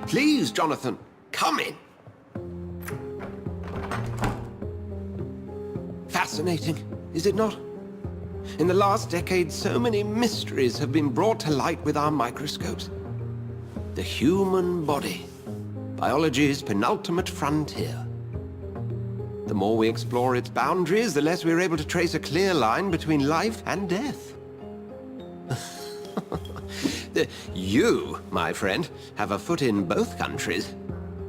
Please, Jonathan, come in. Fascinating, is it not? In the last decade, so many mysteries have been brought to light with our microscopes. The human body, biology's penultimate frontier. The more we explore its boundaries, the less we're able to trace a clear line between life and death. You, my friend, have a foot in both countries.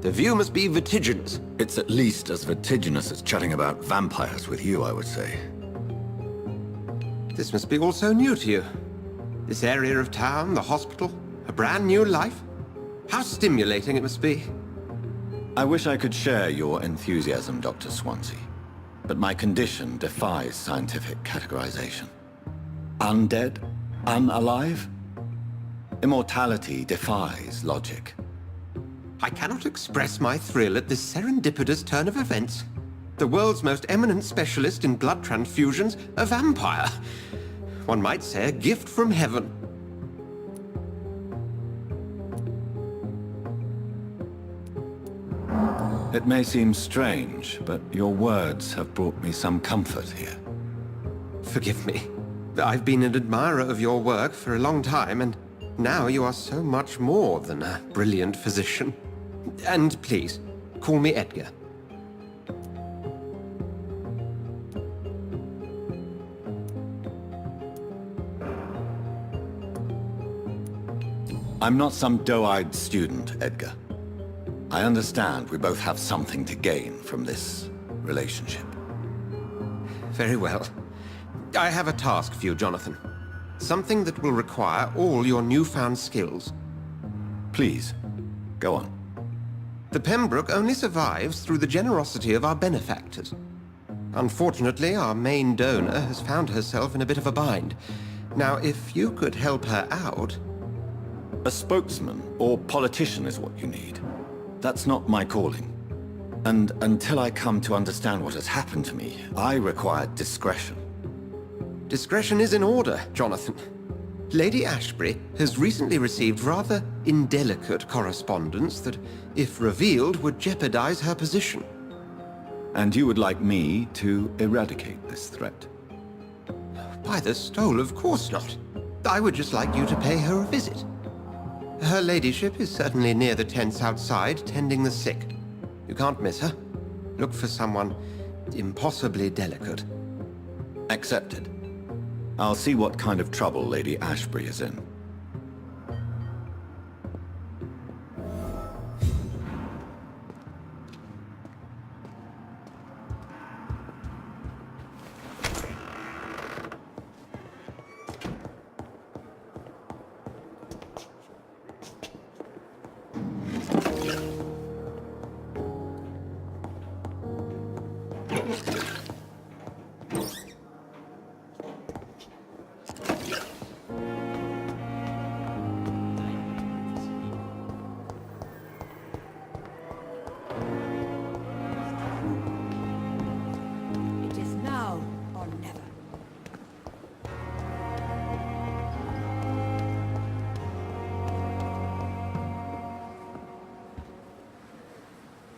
The view must be vertiginous. It's at least as vertiginous as chatting about vampires with you, I would say. This must be all so new to you. This area of town, the hospital, a brand new life. How stimulating it must be. I wish I could share your enthusiasm, Dr. Swansea. But my condition defies scientific categorization. Undead? Unalive? Immortality defies logic. I cannot express my thrill at this serendipitous turn of events. The world's most eminent specialist in blood transfusions, a vampire. One might say a gift from heaven. It may seem strange, but your words have brought me some comfort here. Forgive me. I've been an admirer of your work for a long time, and now you are so much more than a brilliant physician. And please, call me Edgar. I'm not some doe-eyed student, Edgar. I understand we both have something to gain from this relationship. Very well. I have a task for you, Jonathan. Something that will require all your newfound skills. Please, go on. The Pembroke only survives through the generosity of our benefactors. Unfortunately, our main donor has found herself in a bit of a bind. Now, if you could help her out... A spokesman or politician is what you need. That's not my calling. And until I come to understand what has happened to me, I require discretion. Discretion is in order, Jonathan. Lady Ashbury has recently received rather indelicate correspondence that, if revealed, would jeopardize her position. And you would like me to eradicate this threat? By the stole, of course not. I would just like you to pay her a visit. Her ladyship is certainly near the tents outside, tending the sick. You can't miss her. Look for someone impossibly delicate. Accepted. I'll see what kind of trouble Lady Ashbury is in.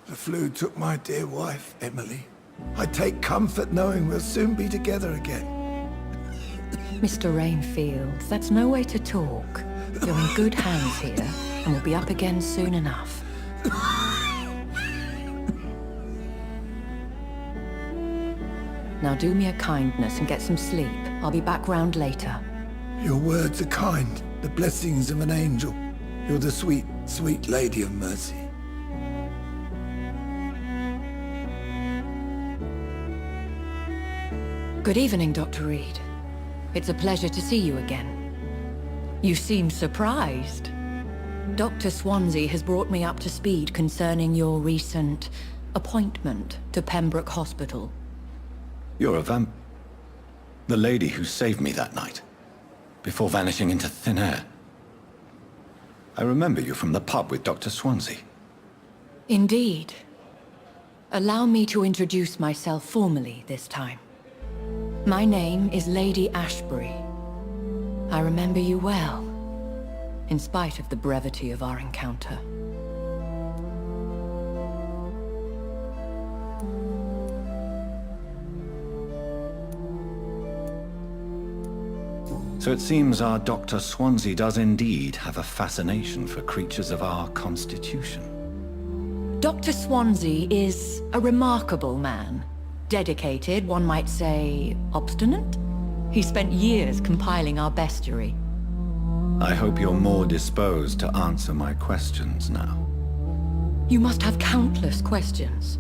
The flu took my dear wife, Emily. I take comfort knowing we'll soon be together again. Mr. Rainfield, that's no way to talk. You're in good hands here, and we'll be up again soon enough. Now do me a kindness and get some sleep. I'll be back round later. Your words are kind, the blessings of an angel. You're the sweet, sweet Lady of Mercy. Good evening, Dr. Reed. It's a pleasure to see you again. You seem surprised. Dr. Swansea has brought me up to speed concerning your recent appointment to Pembroke Hospital. You're a the lady who saved me that night, before vanishing into thin air. I remember you from the pub with Dr. Swansea. Indeed. Allow me to introduce myself formally this time. My name is Lady Ashbury. I remember you well, in spite of the brevity of our encounter. So it seems our Dr. Swansea does indeed have a fascination for creatures of our constitution. Dr. Swansea is a remarkable man. Dedicated, one might say, obstinate? He spent years compiling our bestiary. I hope you're more disposed to answer my questions now. You must have countless questions,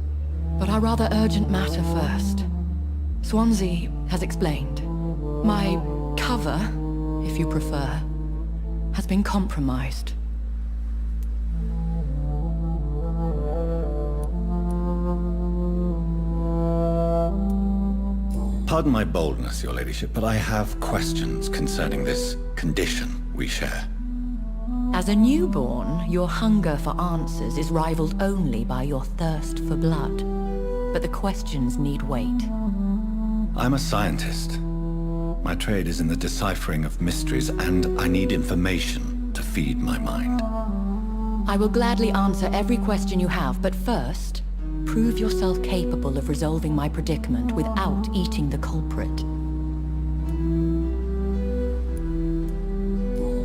but our rather urgent matter first. Swansea has explained. My cover, if you prefer, has been compromised. Pardon my boldness, your ladyship, but I have questions concerning this condition we share. As a newborn, your hunger for answers is rivaled only by your thirst for blood. But the questions need wait. I'm a scientist. My trade is in the deciphering of mysteries, and I need information to feed my mind. I will gladly answer every question you have, but first, prove yourself capable of resolving my predicament without eating the culprit.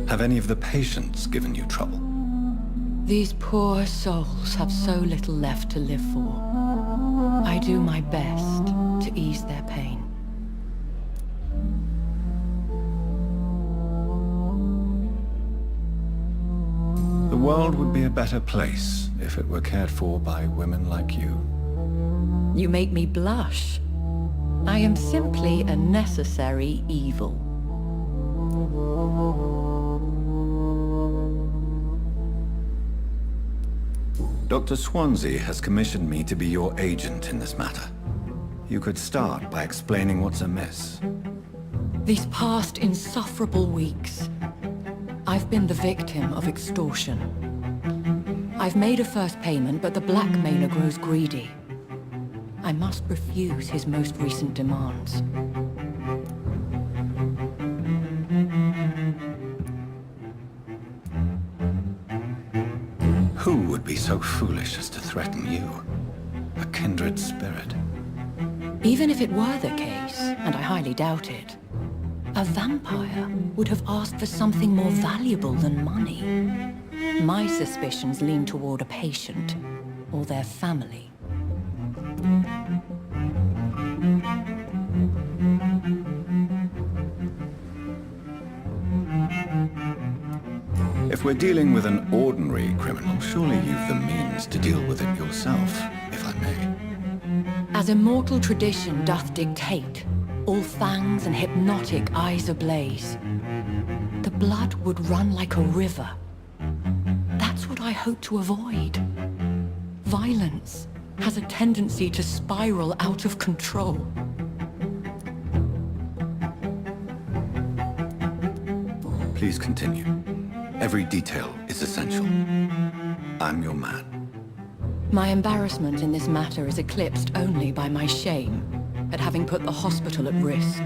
Have any of the patients given you trouble? These poor souls have so little left to live for. I do my best to ease their pain. The world would be a better place if it were cared for by women like you. You make me blush. I am simply a necessary evil. Dr. Swansea has commissioned me to be your agent in this matter. You could start by explaining what's amiss. These past insufferable weeks, I've been the victim of extortion. I've made a first payment, but the blackmailer grows greedy. I must refuse his most recent demands. Who would be so foolish as to threaten you? A kindred spirit. Even if it were the case, and I highly doubt it, a vampire would have asked for something more valuable than money. My suspicions lean toward a patient or their family. If we're dealing with an ordinary criminal, surely you've the means to deal with it yourself, if I may. As immortal tradition doth dictate, all fangs and hypnotic eyes ablaze, the blood would run like a river. That's what I hope to avoid. Violence has a tendency to spiral out of control. Please continue. Every detail is essential. I'm your man. My embarrassment in this matter is eclipsed only by my shame at having put the hospital at risk.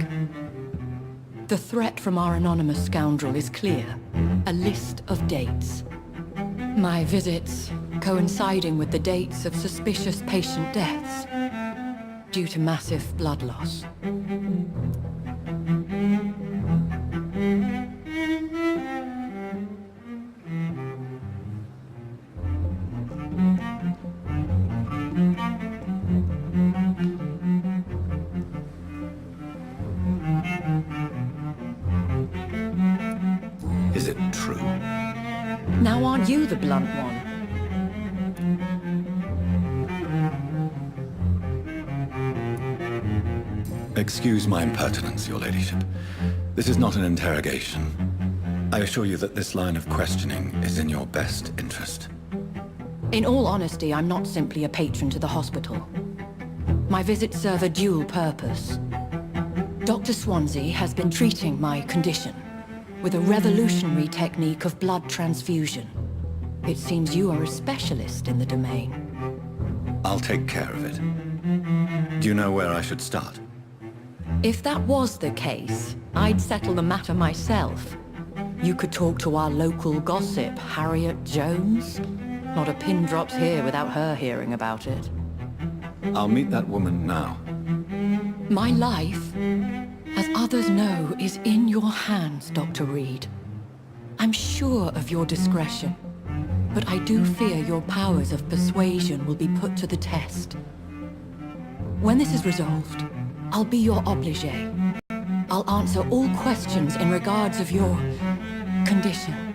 The threat from our anonymous scoundrel is clear. A list of dates. My visits coinciding with the dates of suspicious patient deaths due to massive blood loss. Is it true? Now aren't you the blunt one? Excuse my impertinence, your ladyship. This is not an interrogation. I assure you that this line of questioning is in your best interest. In all honesty, I'm not simply a patron to the hospital. My visits serve a dual purpose. Dr. Swansea has been treating my condition with a revolutionary technique of blood transfusion. It seems you are a specialist in the domain. I'll take care of it. Do you know where I should start? If that was the case, I'd settle the matter myself. You could talk to our local gossip, Harriet Jones. Not a pin drops here without her hearing about it. I'll meet that woman now. My life, as others know, is in your hands, Dr. Reed. I'm sure of your discretion, but I do fear your powers of persuasion will be put to the test. When this is resolved, I'll be your obligé. I'll answer all questions in regards of your condition.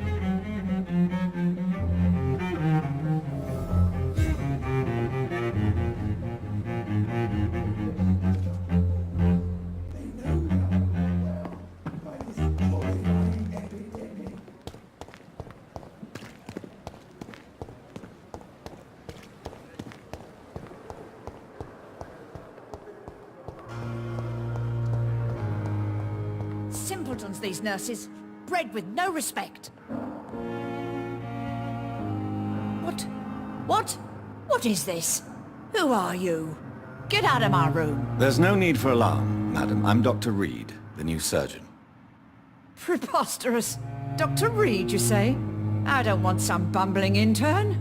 Simpletons, these nurses. Bred with no respect. What is this? Who are you? Get out of my room. There's no need for alarm, madam. I'm Dr. Reed, the new surgeon. Preposterous. Dr. Reed, you say? I don't want some bumbling intern.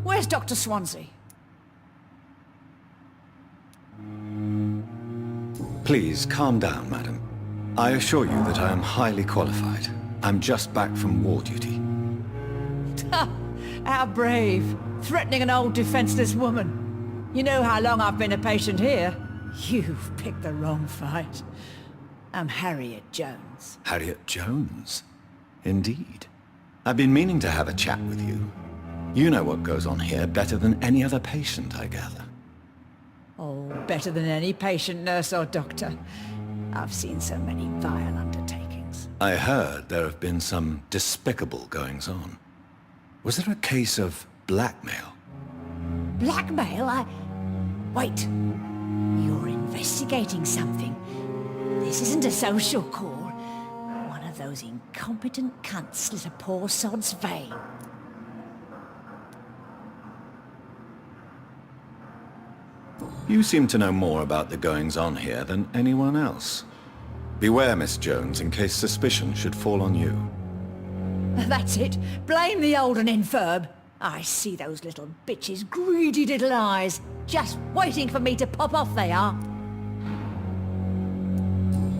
Where's Dr. Swansea? Please, calm down, madam. I assure you that I am highly qualified. I'm just back from war duty. How brave. Threatening an old defenseless woman. You know how long I've been a patient here? You've picked the wrong fight. I'm Harriet Jones. Harriet Jones? Indeed. I've been meaning to have a chat with you. You know what goes on here better than any other patient, I gather. Oh, better than any patient, nurse or doctor. I've seen so many vile undertakings. I heard there have been some despicable goings-on. Was there a case of blackmail? Blackmail? Wait. You're investigating something. This isn't a social call. One of those incompetent cunts slit a poor sod's vein. You seem to know more about the goings-on here than anyone else. Beware, Miss Jones, in case suspicion should fall on you. That's it. Blame the old and infirm. I see those little bitches' greedy little eyes. Just waiting for me to pop off they are.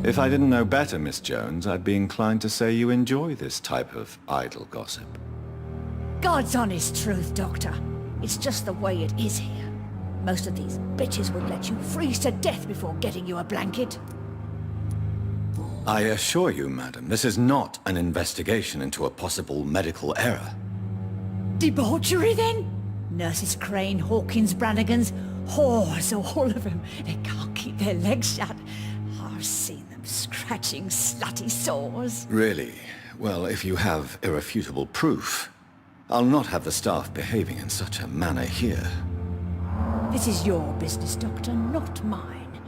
If I didn't know better, Miss Jones, I'd be inclined to say you enjoy this type of idle gossip. God's honest truth, Doctor. It's just the way it is here. Most of these bitches would let you freeze to death before getting you a blanket. I assure you, madam, this is not an investigation into a possible medical error. Debauchery, then? Nurses Crane, Hawkins, Brannigans, whores, all of them. They can't keep their legs shut. I've seen them scratching slutty sores. Really? Well, if you have irrefutable proof, I'll not have the staff behaving in such a manner here. This is your business, Doctor, not mine.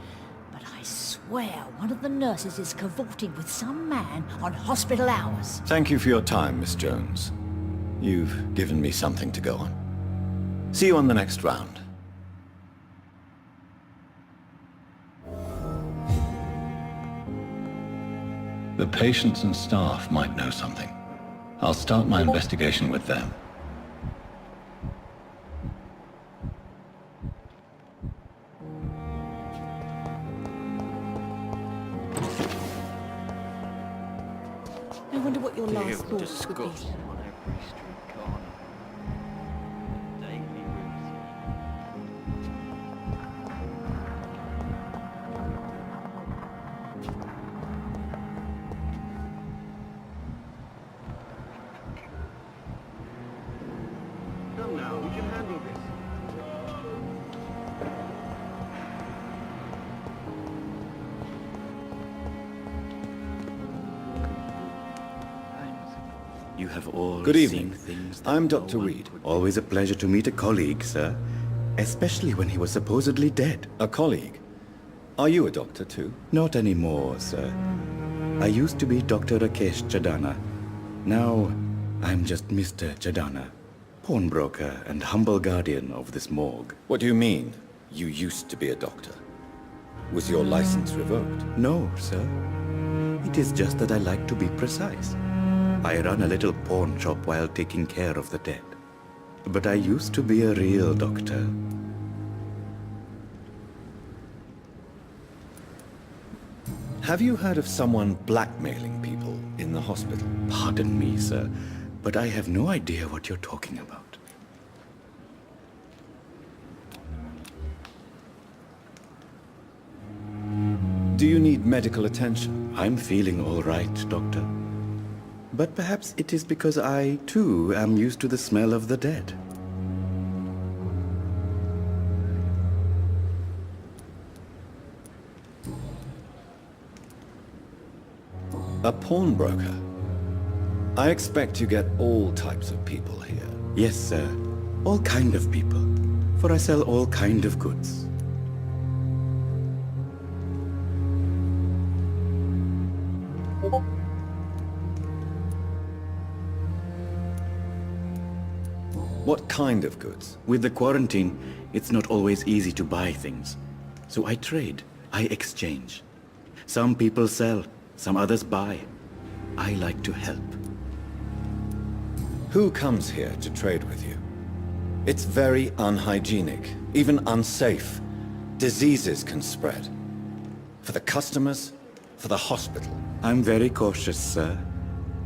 But I swear one of the nurses is cavorting with some man on hospital hours. Thank you for your time, Miss Jones. You've given me something to go on. See you on the next round. The patients and staff might know something. I'll start my investigation with them. I wonder what your last thoughts would be. Come now, we can handle this. You have all Good evening. seen things that I'm no Dr. one Reed. would- Always a pleasure to meet a colleague, sir. Especially when he was supposedly dead. A colleague. Are you a doctor too? Not anymore, sir. I used to be Dr. Rakesh Chadana. Now, I'm just Mr. Chadana, pawnbroker and humble guardian of this morgue. What do you mean, you used to be a doctor? Was your license revoked? No, sir. It is just that I like to be precise. I run a little pawn shop while taking care of the dead. But I used to be a real doctor. Have you heard of someone blackmailing people in the hospital? Pardon me, sir, but I have no idea what you're talking about. Do you need medical attention? I'm feeling all right, Doctor. But perhaps it is because I, too, am used to the smell of the dead. A pawnbroker? I expect you get all types of people here. Yes, sir. All kind of people. For I sell all kind of goods. What kind of goods? With the quarantine, it's not always easy to buy things. So I trade. I exchange. Some people sell, some others buy. I like to help. Who comes here to trade with you? It's very unhygienic, even unsafe. Diseases can spread. For the customers, for the hospital. I'm very cautious, sir.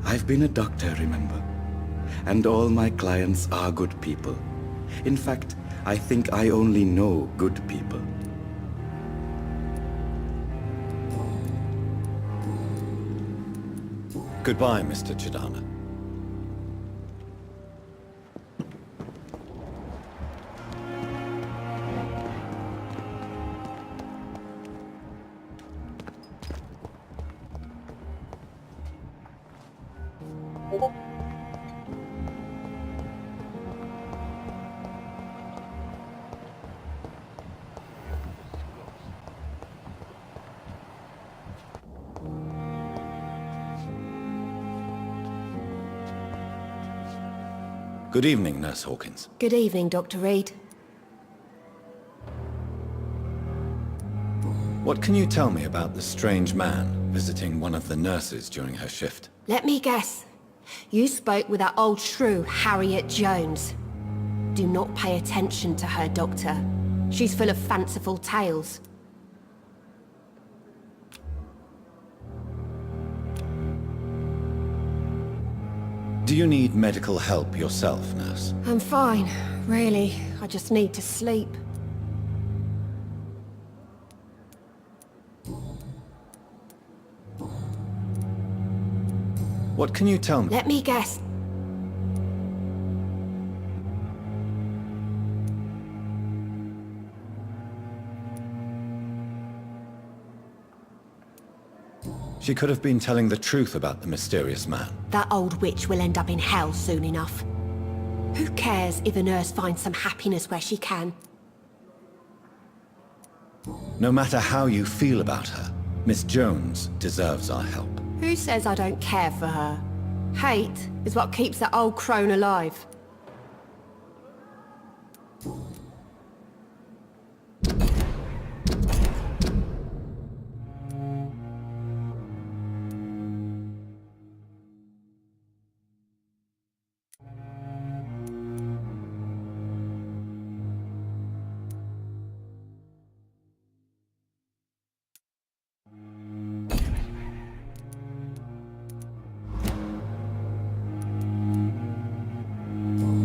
I've been a doctor, remember? And all my clients are good people. In fact, I think I only know good people. Goodbye, Mr. Chidana. Good evening, Nurse Hawkins. Good evening, Dr. Reed. What can you tell me about the strange man visiting one of the nurses during her shift? Let me guess. You spoke with that old shrew, Harriet Jones. Do not pay attention to her, Doctor. She's full of fanciful tales. Do you need medical help yourself, nurse? I'm fine, really. I just need to sleep. What can you tell me? Let me guess. She could have been telling the truth about the mysterious man. That old witch will end up in hell soon enough. Who cares if a nurse finds some happiness where she can? No matter how you feel about her, Miss Jones deserves our help. Who says I don't care for her? Hate is what keeps that old crone alive.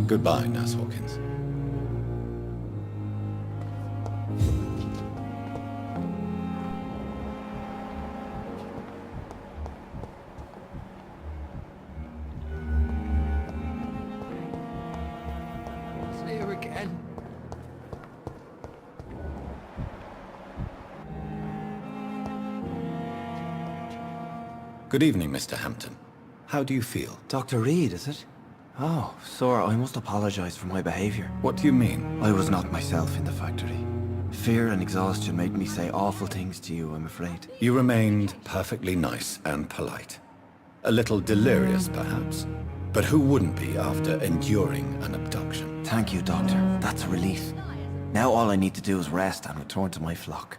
Goodbye, Nurse Hawkins. It's here again. Good evening, Mr. Hampton. How do you feel? Dr. Reed, is it? Oh, sir, I must apologize for my behavior. What do you mean? I was not myself in the factory. Fear and exhaustion made me say awful things to you, I'm afraid. You remained perfectly nice and polite. A little delirious, perhaps. But who wouldn't be after enduring an abduction? Thank you, Doctor. That's a relief. Now all I need to do is rest and return to my flock.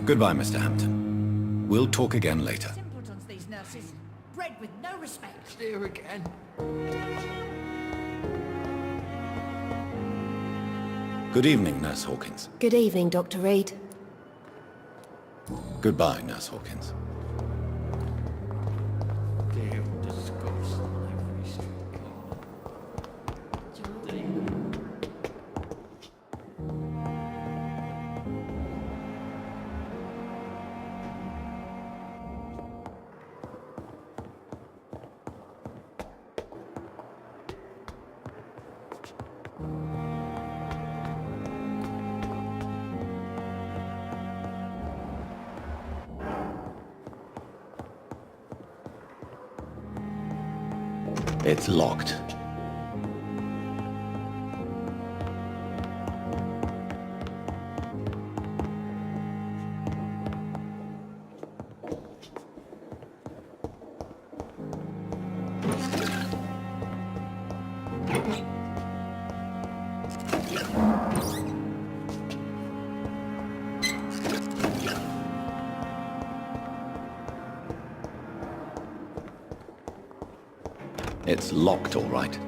Goodbye, Mr. Hampton. We'll talk again later. Simpletons, these nurses. Bred with no respect. It's here again. Good evening, Nurse Hawkins. Good evening, Dr. Reed. Goodbye, Nurse Hawkins. It's locked. It's locked, all right.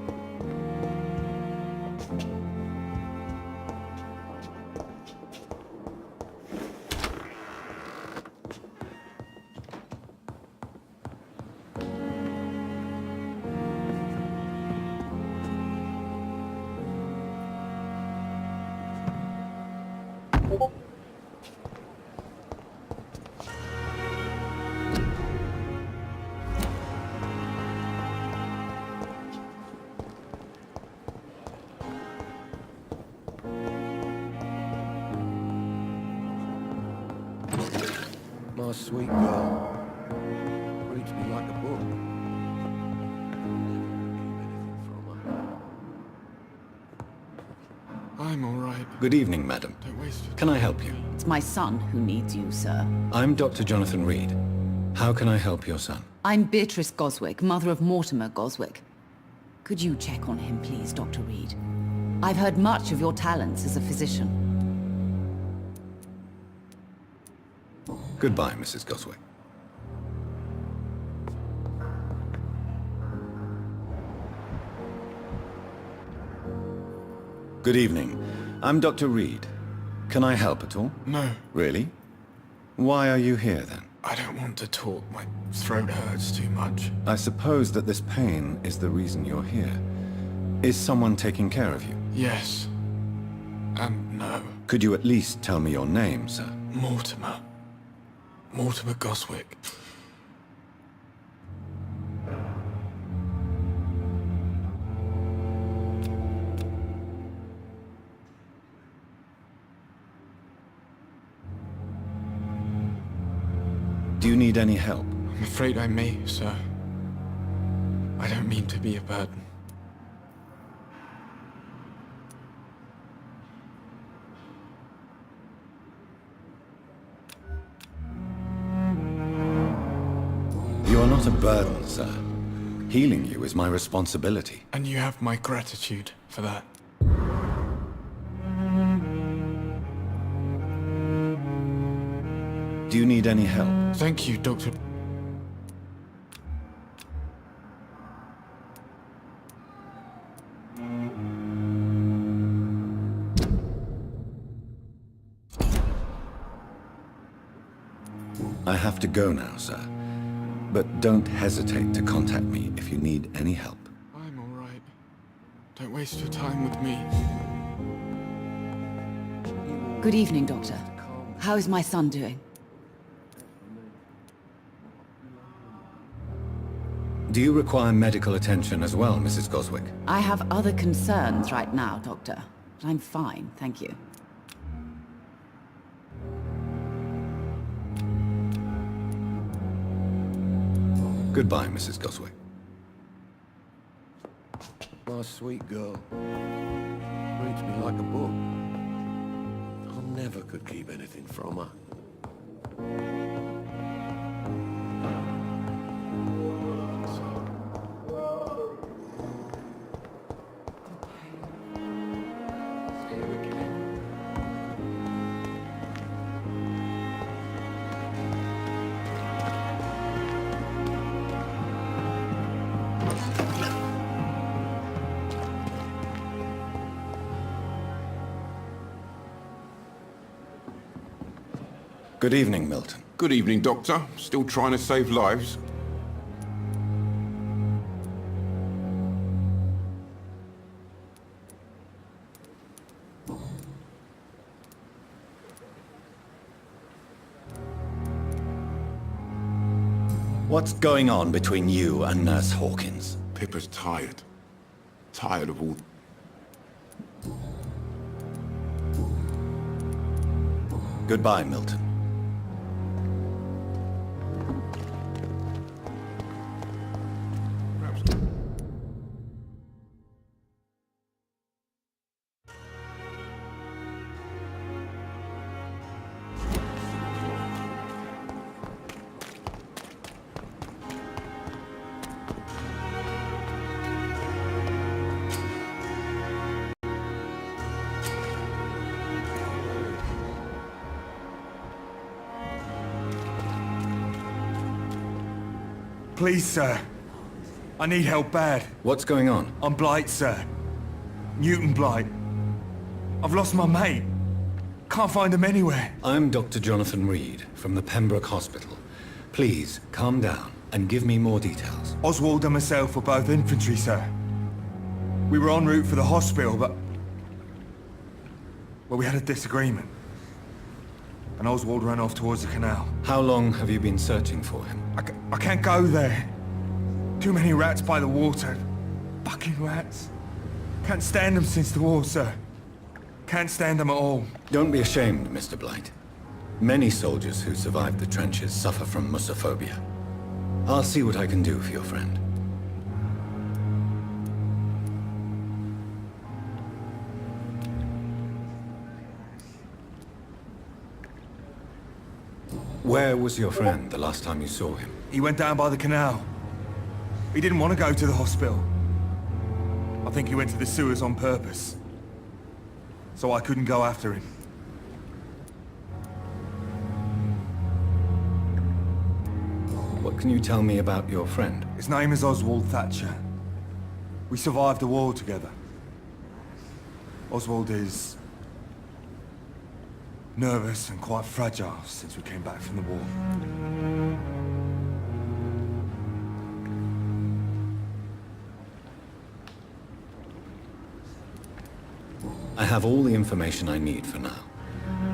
My sweet girl. Reads me like a book. I'm all right. Good evening, madam. Don't waste it. Can I help you? It's my son who needs you, sir. I'm Dr. Jonathan Reed. How can I help your son? I'm Beatrice Goswick, mother of Mortimer Goswick. Could you check on him, please, Dr. Reed? I've heard much of your talents as a physician. Goodbye, Mrs. Goswick. Good evening. I'm Dr. Reed. Can I help at all? No, Really? Why are you here, then? I don't want to talk. My throat hurts too much. I suppose that this pain is the reason you're here. Is someone taking care of you? Yes. And no. Could you at least tell me your name, sir? Mortimer. Mortimer Goswick. Do you need any help? I'm afraid I may, sir. I don't mean to be a burden. You are not a burden, sir. Healing you is my responsibility. And you have my gratitude for that. Do you need any help? Thank you, Doctor. I have to go now, sir. But don't hesitate to contact me if you need any help. I'm all right. Don't waste your time with me. Good evening, Doctor. How is my son doing? Do you require medical attention as well, Mrs. Goswick? I have other concerns right now, Doctor. But I'm fine, thank you. Goodbye, Mrs. Goswick. My sweet girl. Reads me like a book. I never could keep anything from her. Good evening, Milton. Good evening, Doctor. Still trying to save lives? What's going on between you and Nurse Hawkins? Pippa's tired. Tired of all... Goodbye, Milton. Please, sir. I need help bad. What's going on? I'm Blight, sir. Newton Blight. I've lost my mate. Can't find him anywhere. I'm Dr. Jonathan Reed from the Pembroke Hospital. Please, calm down and give me more details. Oswald and myself were both infantry, sir. We were en route for the hospital, but... well, we had a disagreement. And Oswald ran off towards the canal. How long have you been searching for him? I can't go there. Too many rats by the water. Fucking rats. Can't stand them since the war, sir. Can't stand them at all. Don't be ashamed, Mr. Blight. Many soldiers who survived the trenches suffer from musophobia. I'll see what I can do for your friend. Where was your friend the last time you saw him? He went down by the canal. He didn't want to go to the hospital. I think he went to the sewers on purpose. So I couldn't go after him. What can you tell me about your friend? His name is Oswald Thatcher. We survived the war together. Oswald is... nervous and quite fragile since we came back from the war. I have all the information I need for now.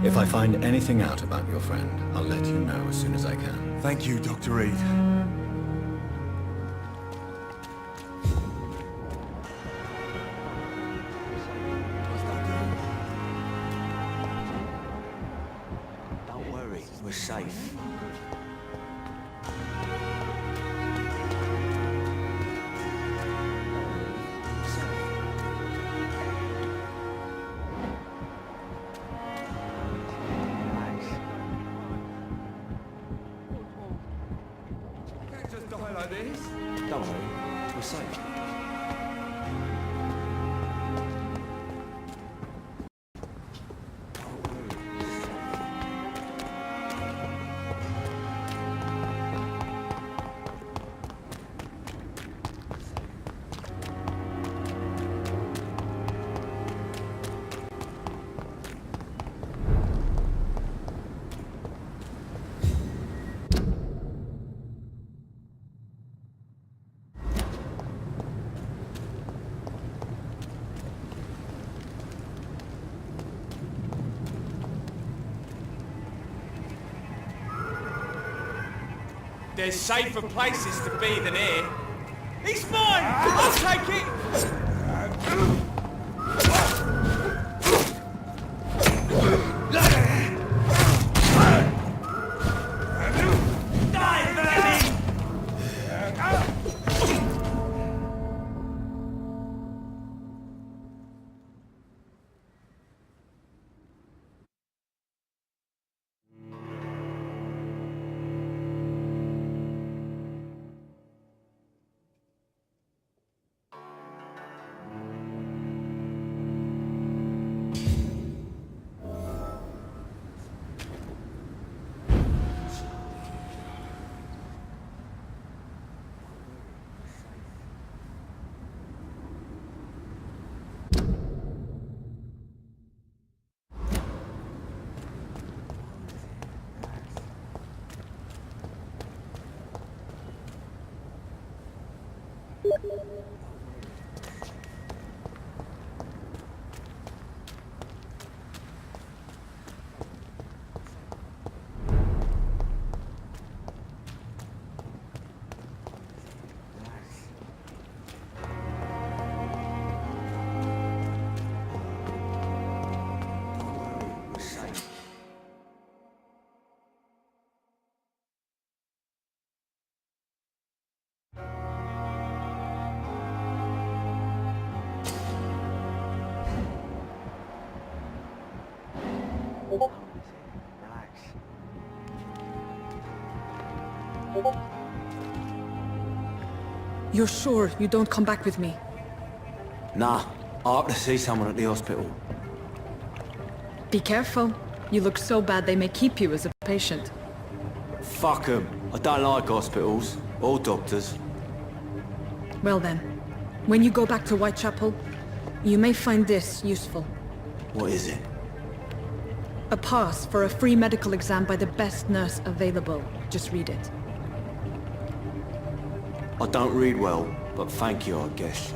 If I find anything out about your friend, I'll let you know as soon as I can. Thank you, Dr. Reed. Don't worry, we're safe. Just die like this. Don't worry, we're safe. There's safer places to be than here. He's mine! I'll take it! Die, Vermin! You're sure you don't come back with me? Nah, I have to see someone at the hospital. Be careful. You look so bad they may keep you as a patient. Fuck 'em. I don't like hospitals, or doctors. Well then, when you go back to Whitechapel, you may find this useful. What is it? A pass for a free medical exam by the best nurse available. Just read it. I don't read well, but thank you, I guess.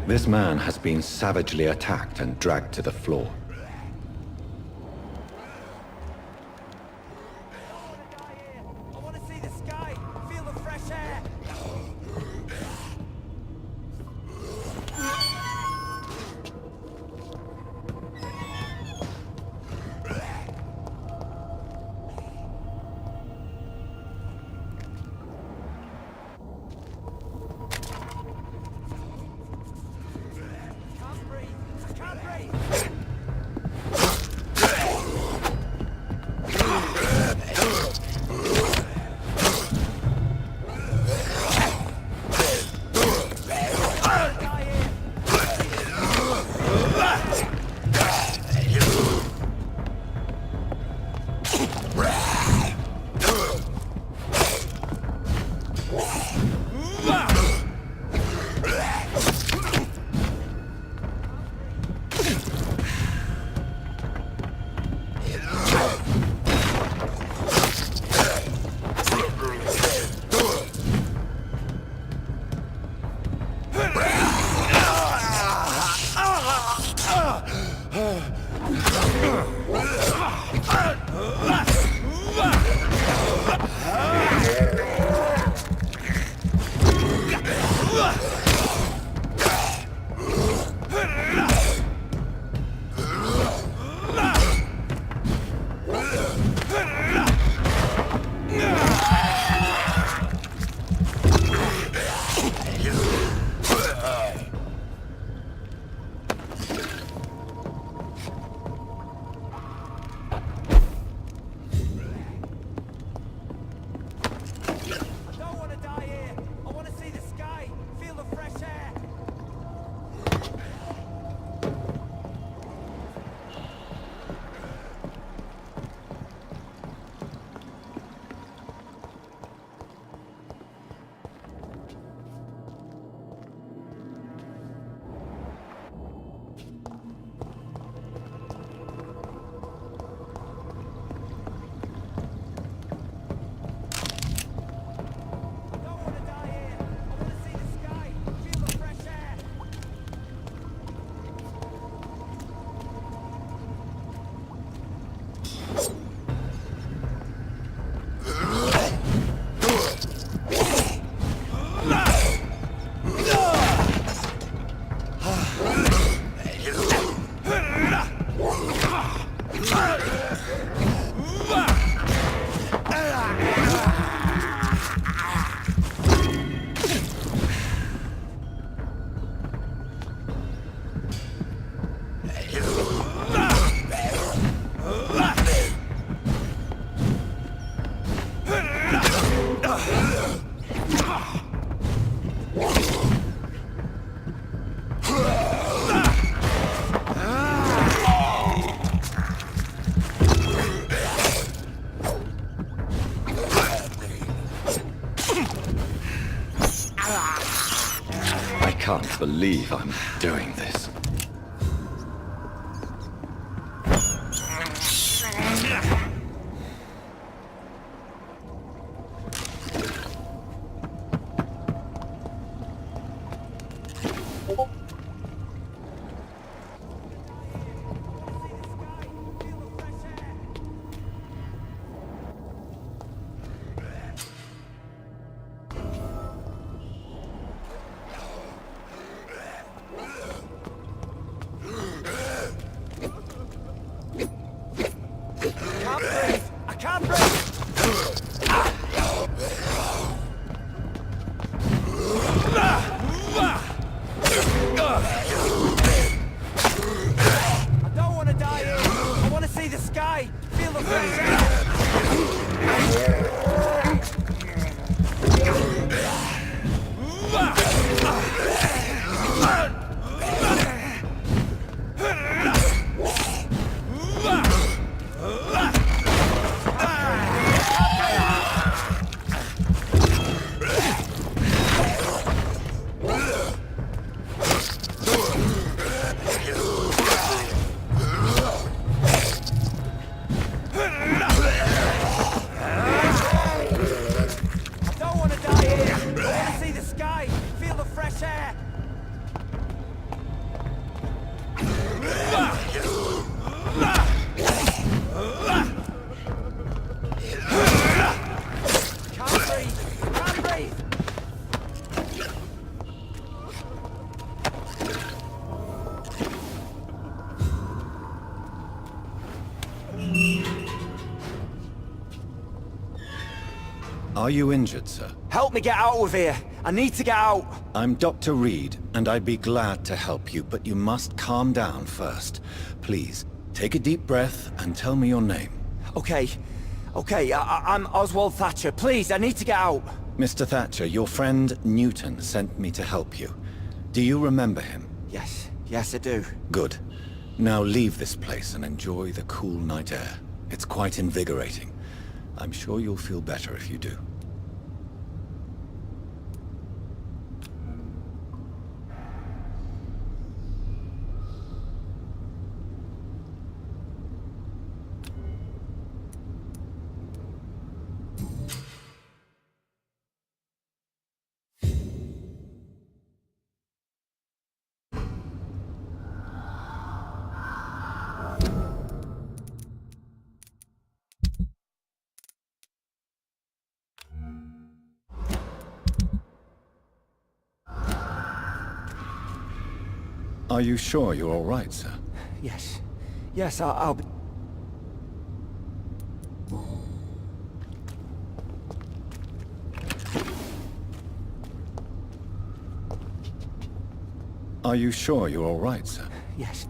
This man has been savagely attacked and dragged to the floor. I want to see the sky, feel the fresh air. can't believe I'm doing this. I can't breathe! I don't want to die here. I want to see the sky, feel the fresh air. Are you injured, sir? Help me get out of here. I need to get out. I'm Dr. Reed, and I'd be glad to help you, but you must calm down first. Please, take a deep breath and tell me your name. Okay. I'm Oswald Thatcher. Please, I need to get out. Mr. Thatcher, your friend Newton sent me to help you. Do you remember him? Yes, I do. Good. Now leave this place and enjoy the cool night air. It's quite invigorating. I'm sure you'll feel better if you do. Are you sure you're all right, sir? Yes, I'll be... Are you sure you're all right, sir? Yes.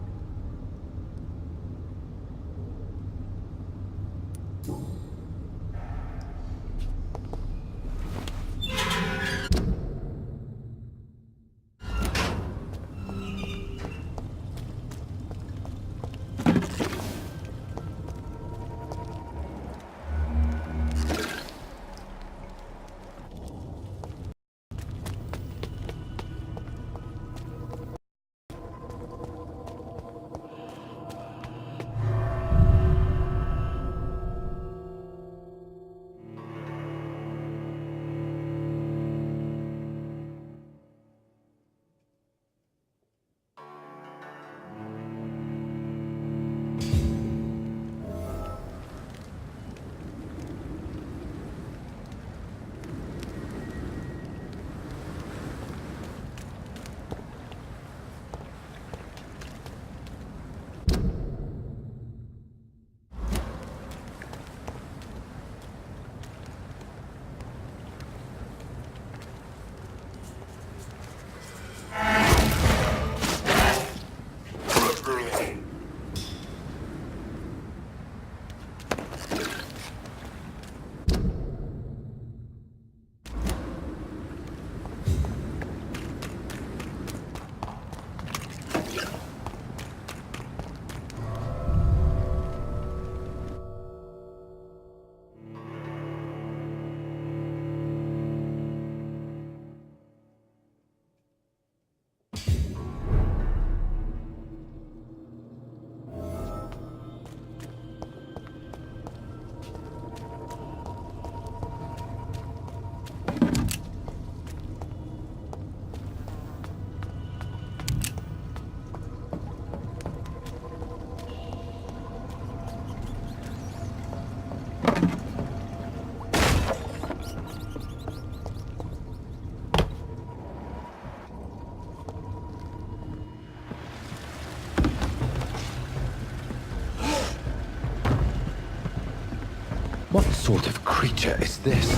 What sort of creature is this?